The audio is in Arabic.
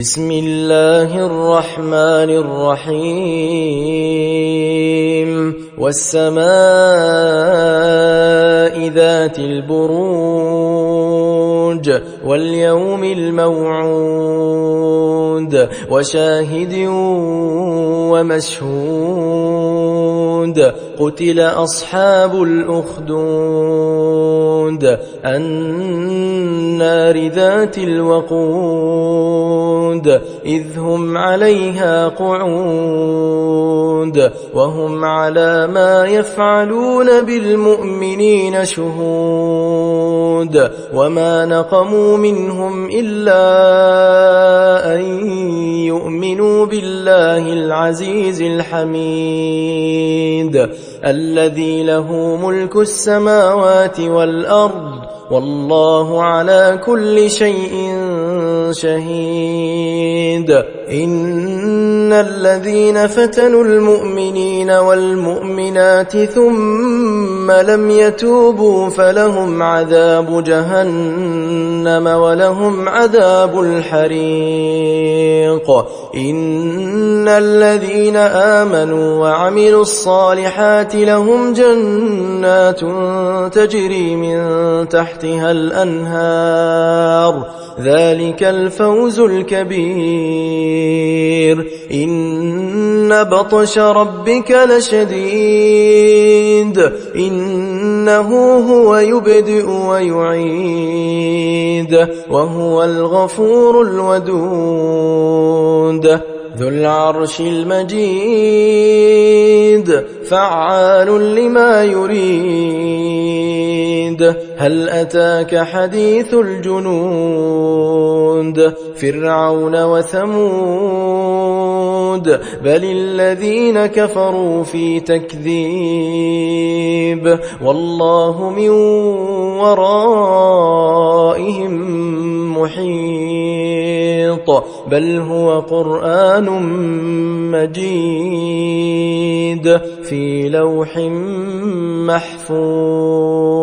بسم الله الرحمن الرحيم والسماء ذات البروج واليوم الموعود وشاهد ومشهود قتل أصحاب الأخدود النار ذات الوقود إذ هم عليها قعود وهم على ما يفعلون بالمؤمنين شهود وما نقموا منهم إلا أن يؤمنوا بالله العزيز الحميد الذي له ملك السماوات والأرض والله على كل شيء شهيد إن الذين فتنوا المؤمنين والمؤمنات ثم لم يتوبوا فلهم عذاب جهنم ولهم عذاب الحريق إن الذين آمنوا وعملوا الصالحات لهم جنات تجري من تحتها الأنهار ذلك الفوز الكبير إن بطش ربك لشديد إنه هو يبدئ ويعيد وهو الغفور الودود ذو العرش المجيد فعال لما يريد هل أتاك حديث الجنود فرعون وثمود بل الذين كفروا في تكذيب والله من ورائهم محيط بل هو قرآن مجيد في لوح محفوظ.